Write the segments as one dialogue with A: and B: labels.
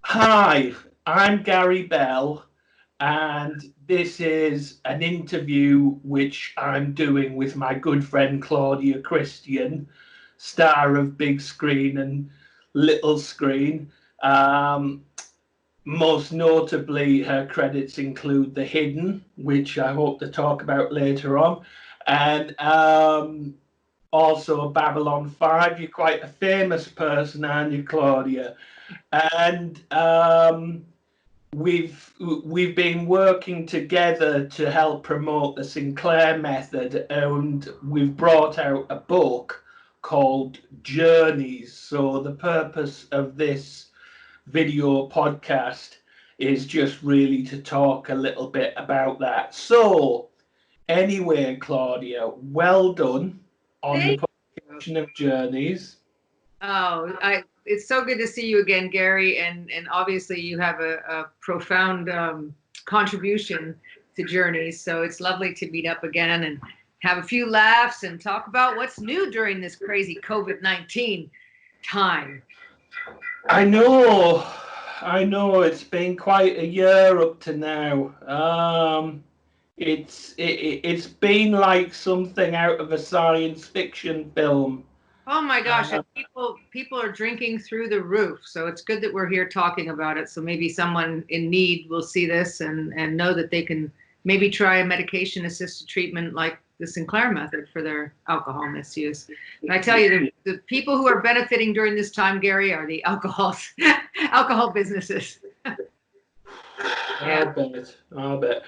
A: Hi, I'm Gary Bell, and this is an interview which I'm doing with my good friend Claudia Christian, star of big screen and little screen. Um, Most notably, her credits include The Hidden, which I hope to talk about later on, and also Babylon 5. You're quite a famous person, aren't you, Claudia? And we've been working together to help promote the Sinclair Method, and we've brought out a book called Journeys. So the purpose of this video podcast is just really to talk a little bit about that. So anyway, Claudia, well done on the
B: Thank you.
A: publication of Journeys.
B: It's so good to see you again, Gary, and obviously you have a profound contribution to Journeys. So it's lovely to meet up again and have a few laughs and talk about what's new during this crazy COVID-19 time.
A: I I know. It's been quite a year up to now. It's been like something out of a science fiction film.
B: Oh my gosh, and
A: Uh,
B: people are drinking through the roof. So it's good that we're here talking about it. So maybe someone in need will see this and know that they can maybe try a medication assisted treatment like the Sinclair method for their alcohol misuse. And I tell you, the people who are benefiting during this time, Gary, are the alcohol businesses.
A: I'll bet. I'll bet.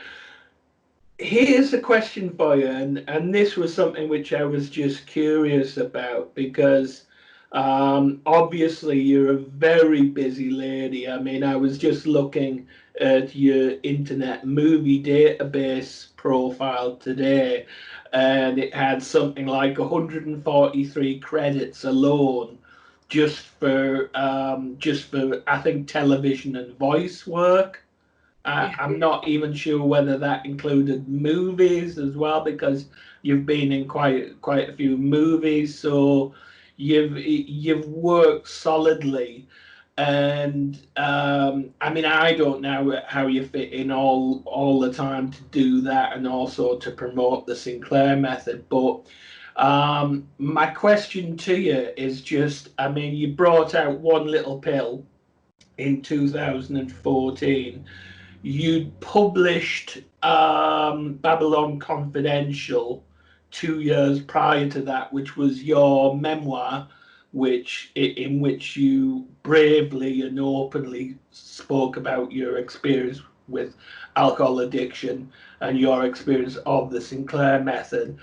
A: Here's a question for you, and this was something which I was just curious about because obviously you're a very busy lady. I mean, I was just looking at your Internet Movie Database profile today, and it had something like 143 credits alone just for I think television and voice work.
B: Yeah.
A: I'm not even sure whether that included movies as well, because you've been in quite a few movies, so you've worked solidly. And I mean, I don't know how you fit in all the time to do that, and also to promote the Sinclair method. But my question to you is just, I mean, you brought out One Little Pill in 2014. You'd published Babylon Confidential 2 years prior to that, which was your memoir, in which you bravely and openly spoke about your experience with alcohol addiction and your experience of the Sinclair method.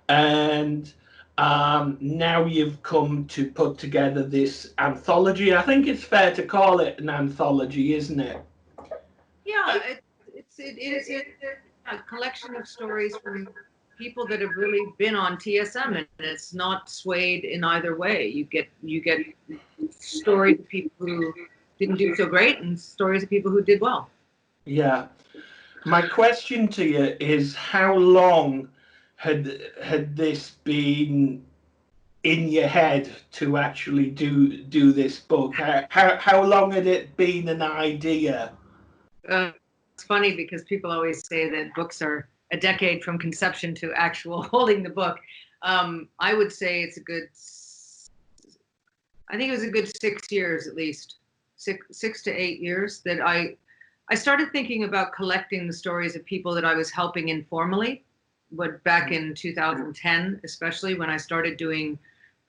A: And now you've come to put together this anthology. I think it's fair to call it an anthology, isn't it?
B: Yeah, it is a collection of stories from people that have really been on TSM, and it's not swayed in either way. You get stories of people who didn't do so great and stories of people who did well.
A: Yeah. My question to you is how long had this been in your head to actually do this book? How long had it been an idea?
B: It's funny because people always say that books are a decade from conception to actual holding the book. I would say it's a good. I think it was a good 6 years at least, 6 to 8 years that I started thinking about collecting the stories of people that I was helping informally. But back in 2010, especially when I started doing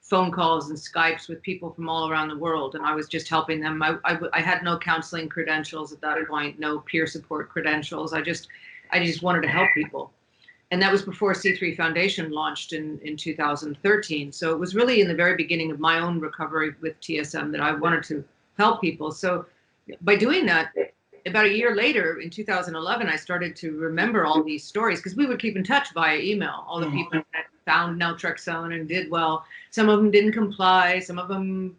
B: phone calls and Skypes with people from all around the world, and I was just helping them. I had no counseling credentials at that point, no peer support credentials. I just wanted to help people. And that was before C3 Foundation launched in 2013. So it was really in the very beginning of my own recovery with TSM that I wanted to help people. So by doing that, about a year later, in 2011, I started to remember all these stories because we would keep in touch via email. All the people that found naltrexone and did well. Some of them didn't comply. Some of them,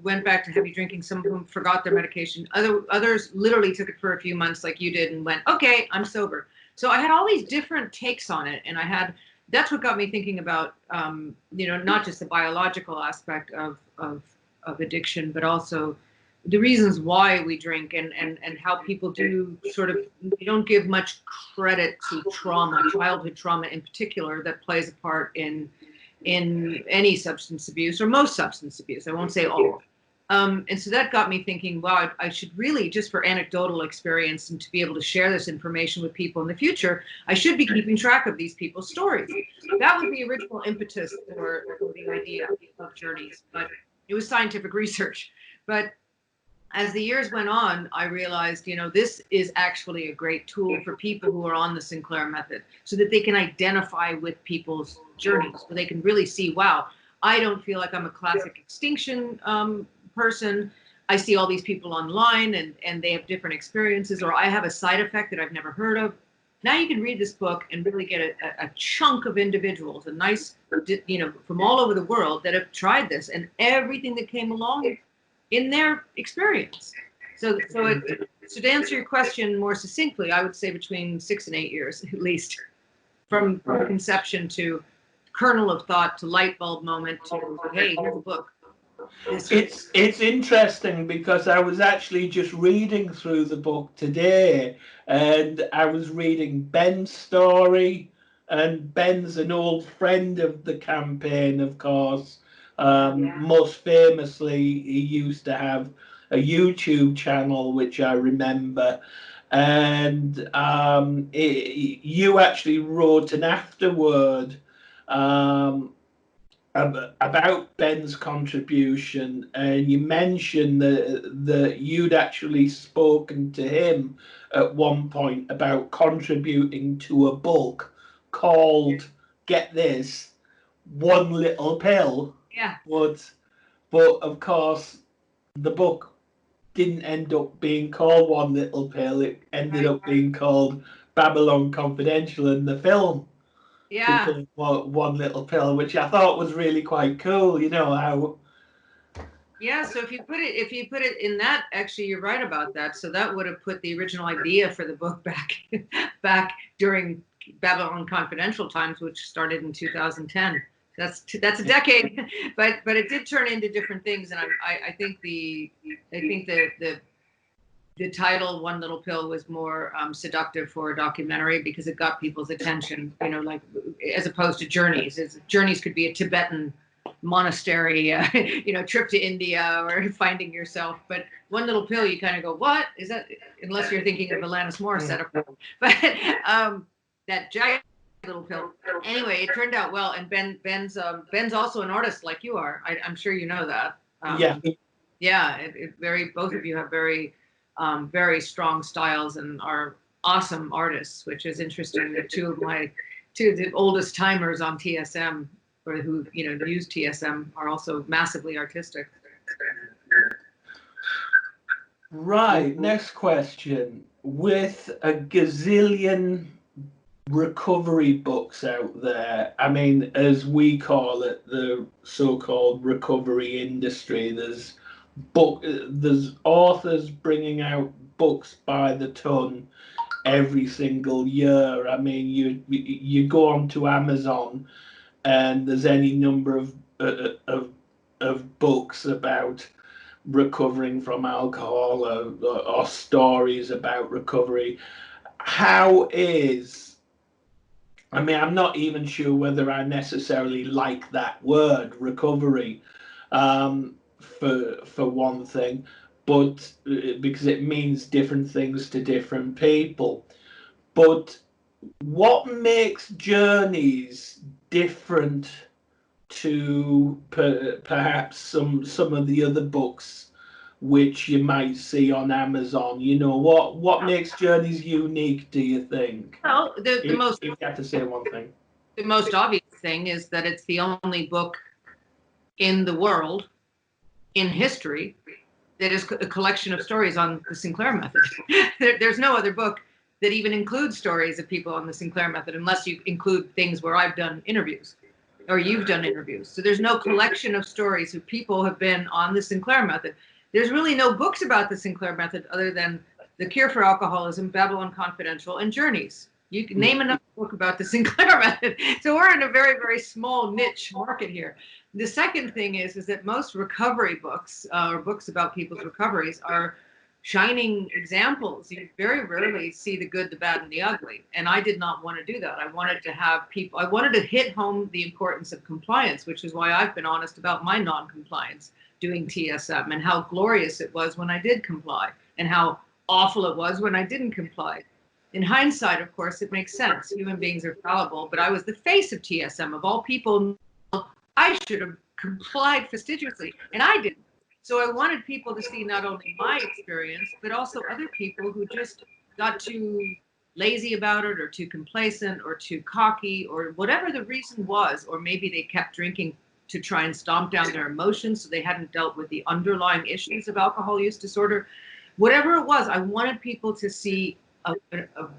B: went back to heavy drinking. Some of them forgot their medication. Others literally took it for a few months, like you did, and went, "Okay, I'm sober." So I had all these different takes on it, and that's what got me thinking about, not just the biological aspect of addiction, but also the reasons why we drink, and how people do sort of, you don't give much credit to trauma, childhood trauma in particular, that plays a part in any substance abuse, or most substance abuse. I won't say all. And so that got me thinking, wow, I should really, just for anecdotal experience and to be able to share this information with people in the future, I should be keeping track of these people's stories. That was the original impetus for the idea of Journeys, but it was scientific research. But as the years went on, I realized, this is actually a great tool for people who are on the Sinclair Method, so that they can identify with people's journeys, so they can really see, wow, I don't feel like I'm a classic extinction person. I see all these people online, and they have different experiences, or I have a side effect that I've never heard of. Now you can read this book and really get a chunk of individuals, a nice, from all over the world that have tried this, and everything that came along in their experience. So to answer your question more succinctly, I would say between 6 and 8 years, at least, from conception to kernel of thought to light bulb moment to, hey, here's a book.
A: It's interesting because I was actually just reading through the book today, and I was reading Ben's story, and Ben's an old friend of the campaign, of course. Most famously, he used to have a YouTube channel, which I remember, and you actually wrote an afterword. About Ben's contribution, and you mentioned that you'd actually spoken to him at one point about contributing to a book called, get this, One Little Pill.
B: Yeah.
A: But of course, the book didn't end up being called One Little Pill. It ended up being called Babylon Confidential, and the film became One Little Pill, which I thought was really quite cool. How.
B: Yeah, so if you put it in that, actually, you're right about that. So that would have put the original idea for the book back during Babylon Confidential times, which started in 2010. That's a decade, but it did turn into different things, and I think the title One Little Pill was more seductive for a documentary, because it got people's attention, like, as opposed to Journeys. Journeys could be a Tibetan monastery, trip to India, or finding yourself. But One Little Pill, you kind of go, what is that? Unless you're thinking of Alanis Morissette, but that giant little pill. Anyway, it turned out well, and Ben's also an artist like you are. I'm sure you know that. Yeah. Both of you have very strong styles and are awesome artists, which is interesting that two of the oldest timers on TSM, or who use TSM, are also massively artistic.
A: Right. Next question. With a gazillion recovery books out there, I mean, as we call it, the so-called recovery industry, there's authors bringing out books by the ton every single year. I mean, you go onto Amazon, and there's any number of books about recovering from alcohol, or stories about recovery. I mean, I'm not even sure whether I necessarily like that word, recovery, for one thing, but because it means different things to different people. But what makes Journeys different to perhaps some of the other books which you might see on Amazon? What makes Journeys unique, do you think?
B: Well, if
A: you have to say one thing.
B: The most obvious thing is that it's the only book in the world, in history, that is a collection of stories on the Sinclair Method. There's no other book that even includes stories of people on the Sinclair Method, unless you include things where I've done interviews, or you've done interviews. So there's no collection of stories of people have been on the Sinclair Method. There's really no books about the Sinclair Method other than The Cure for Alcoholism, Babylon Confidential, and Journeys. You can name another book about the Sinclair Method. So we're in a very, very small niche market here. The second thing is that most recovery books or books about people's recoveries are shining examples. You very rarely see the good, the bad, and the ugly. And I did not want to do that. I wanted to have people, I wanted to hit home the importance of compliance, which is why I've been honest about my non-compliance doing TSM and how glorious it was when I did comply and how awful it was when I didn't comply. In hindsight, of course, it makes sense. Human beings are fallible, but I was the face of TSM. Of all people, I should have complied fastidiously, and I didn't. So I wanted people to see not only my experience, but also other people who just got too lazy about it or too complacent or too cocky or whatever the reason was, or maybe they kept drinking to try and stomp down their emotions so they hadn't dealt with the underlying issues of alcohol use disorder. Whatever it was, I wanted people to see a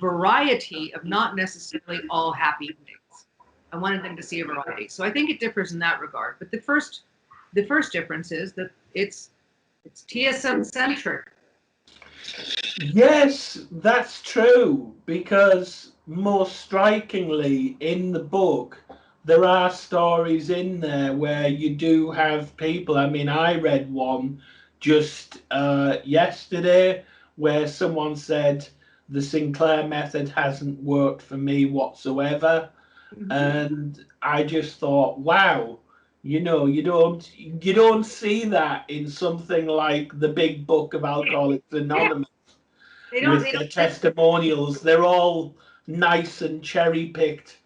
B: variety of not necessarily all happy things. I wanted them to see a variety. So I think it differs in that regard. But the first difference is that it's TSM centric.
A: Yes, that's true, because most strikingly in the book, there are stories in there where you do have people. I mean, I read one just yesterday where someone said the Sinclair method hasn't worked for me whatsoever.
B: Mm-hmm.
A: And I just thought, wow, you don't see that in something like the big book of Alcoholics Anonymous with the testimonials. They're all nice and cherry-picked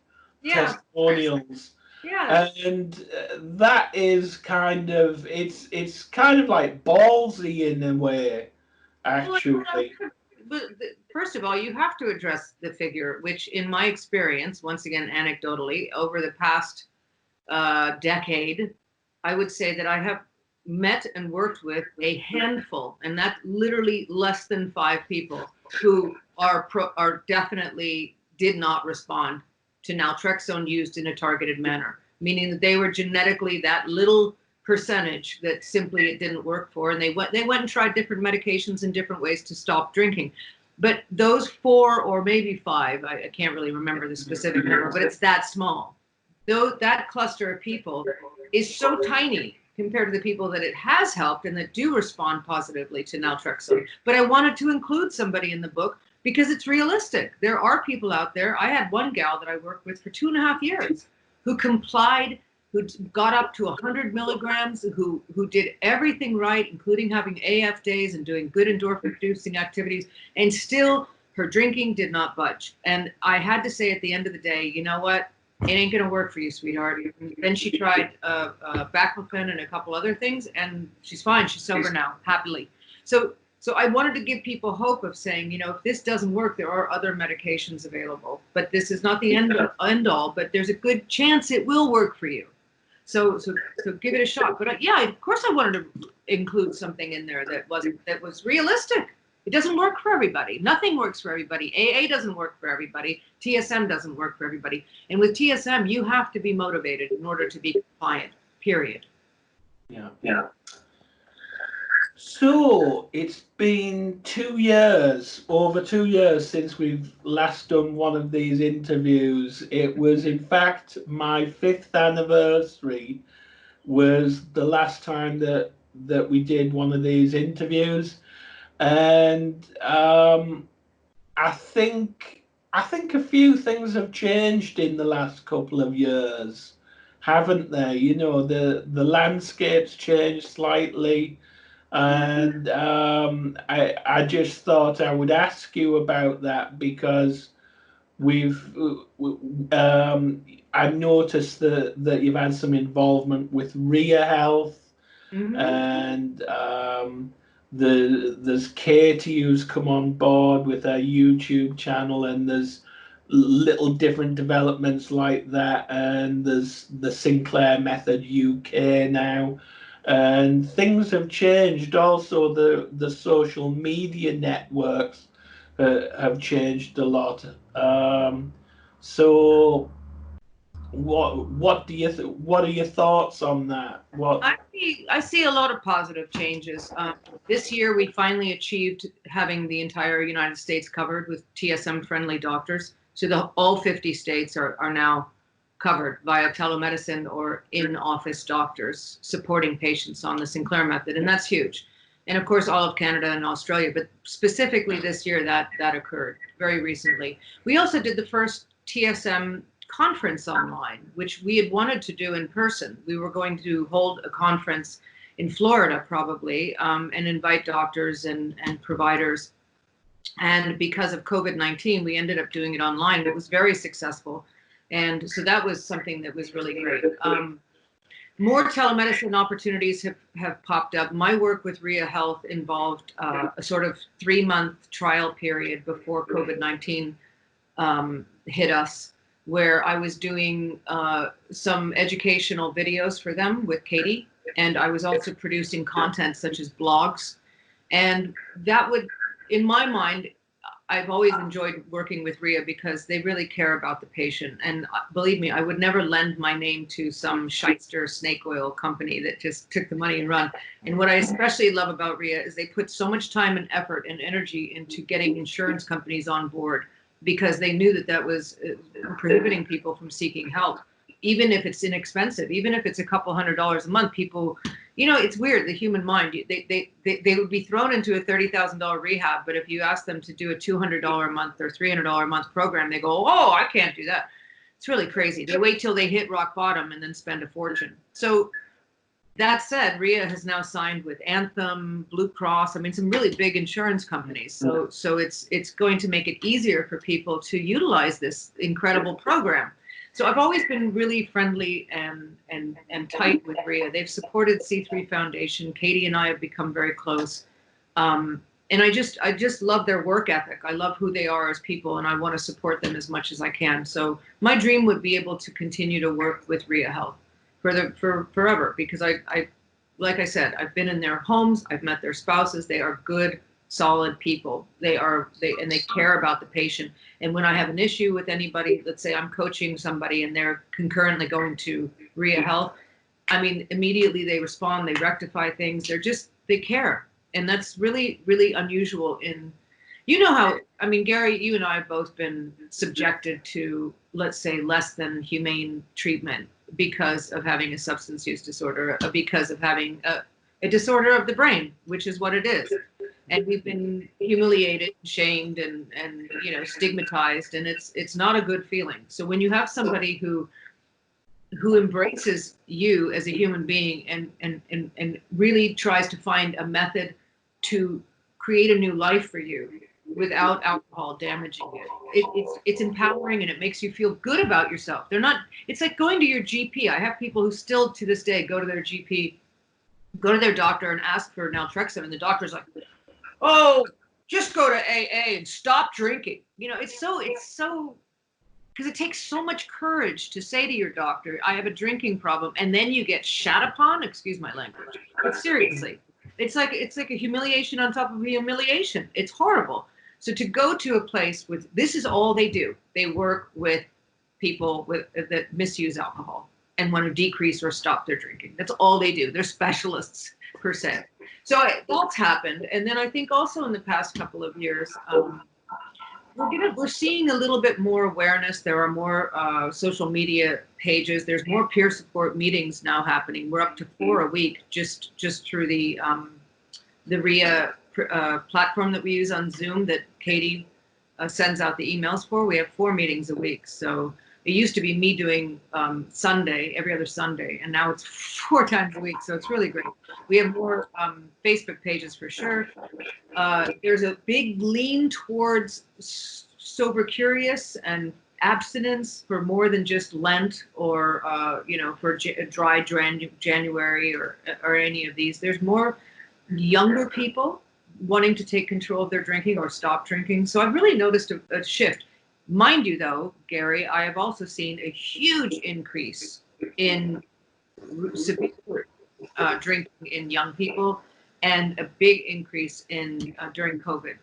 A: testimonials.
B: Yeah.
A: And that is kind of it's kind of like ballsy in a way, actually.
B: But first of all, you have to address the figure, which in my experience, once again, anecdotally, over the past decade, I would say that I have met and worked with a handful, and that's literally less than 5 people who are definitely did not respond to naltrexone used in a targeted manner, meaning that they were genetically that little percentage that simply it didn't work for, and they went and tried different medications in different ways to stop drinking. But those 4 or maybe 5, I can't really remember the specific number, but it's that small. Though that cluster of people is so tiny compared to the people that it has helped and that do respond positively to naltrexone. But I wanted to include somebody in the book because it's realistic. There are people out there. I had one gal that I worked with for 2.5 years who complied, who got up to 100 milligrams, who did everything right, including having AF days and doing good endorphin-producing activities, and still her drinking did not budge. And I had to say at the end of the day, you know what? It ain't going to work for you, sweetheart. Then she tried baclofen and a couple other things, and she's fine. She's sober now, happily. So I wanted to give people hope of saying, if this doesn't work, there are other medications available. But this is not the end all, but there's a good chance it will work for you. So give it a shot. But yeah, of course I wanted to include something in there that was realistic. It doesn't work for everybody. Nothing works for everybody. AA doesn't work for everybody. TSM doesn't work for everybody. And with TSM, you have to be motivated in order to be compliant, period.
A: Yeah. So it's been 2 years, over 2 years since we've last done one of these interviews. It was, in fact, my 5th anniversary was the last time that we did one of these interviews. And I think a few things have changed in the last couple of years, haven't they? The landscape's changed slightly, and I just thought I would ask you about that because I've noticed that you've had some involvement with RIA Health, and there's Katie who's come on board with her YouTube channel, and there's little different developments like that, and there's the Sinclair Method UK now, and things have changed. Also, the social media networks have changed a lot. So what are your thoughts on that?
B: I see a lot of positive changes. This year we finally achieved having the entire United States covered with TSM friendly doctors. So all 50 states are now covered via telemedicine or in-office doctors supporting patients on the Sinclair Method, and that's huge. And of course, all of Canada and Australia, but specifically this year that occurred very recently. We also did the first TSM conference online, which we had wanted to do in person. We were going to hold a conference in Florida probably, and invite doctors and providers. And because of COVID-19, we ended up doing it online. It was very successful. And so that was something that was really great. More telemedicine opportunities have popped up. My work with RIA Health involved a sort of 3-month trial period before COVID-19 hit us, where I was doing some educational videos for them with Katie, and I was also producing content such as blogs. And that would, in my mind, I've always enjoyed working with RIA because they really care about the patient. And believe me, I would never lend my name to some shyster snake oil company that just took the money and run. And what I especially love about RIA is they put so much time and effort and energy into getting insurance companies on board, because they knew that that was prohibiting people from seeking help. Even if it's inexpensive, even if it's a couple $100s a month, people, you know, it's weird, the human mind, they would be thrown into a $30,000 rehab, but if you ask them to do a $200 a month or $300 a month program, they go, oh, I can't do that. It's really crazy. They wait till they hit rock bottom and then spend a fortune. So that said, RIA has now signed with Anthem, Blue Cross, I mean, some really big insurance companies. So it's going to make it easier for people to utilize this incredible program. So I've always been really friendly and tight with RIA. They've supported C3 Foundation. Katie and I have become very close. And I just love their work ethic. I love who they are as people, and I want to support them as much as I can. So my dream would be able to continue to work with RIA Health for forever, because I like I said, I've been in their homes, I've met their spouses. They are good, solid people. They care about the patient. And when I have an issue with anybody, let's say I'm coaching somebody and they're concurrently going to RIA Health, I mean, immediately they respond, they rectify things. They care. And that's really, really unusual in, you know how, I mean, Gary, you and I have both been subjected to, let's say, less than humane treatment because of having a substance use disorder, because of having a disorder of the brain, which is what it is. And we've been humiliated, shamed, and you know, stigmatized, and it's not a good feeling. So when you have somebody who embraces you as a human being and really tries to find a method to create a new life for you without alcohol damaging it's empowering, and it makes you feel good about yourself. It's like going to your GP. I have people who still to this day go to their GP, go to their doctor and ask for naltrexone, and the doctor's like, oh, just go to AA and stop drinking. You know, it's so because it takes so much courage to say to your doctor, I have a drinking problem, and then you get shat upon, excuse my language. But seriously, it's like a humiliation on top of a humiliation. It's horrible. So to go to a place with, this is all they do. They work with people that misuse alcohol and want to decrease or stop their drinking. That's all they do. They're specialists per se. So that's happened. And then I think also in the past couple of years, we're seeing a little bit more awareness. There are more social media pages. There's more peer support meetings now happening. We're up to 4 a week just through the RIA platform that we use on Zoom that Katie sends out the emails for. We have 4 meetings a week. So it used to be me doing Sunday, every other Sunday, and now it's 4 times a week. So it's really great. We have more Facebook pages for sure. There's a big lean towards sober curious and abstinence for more than just Lent or, you know, for dry January or any of these. There's more younger people wanting to take control of their drinking or stop drinking. So I've really noticed a shift. Mind you, though, Gary, I have also seen a huge increase in severe drinking in young people, and a big increase in during COVID.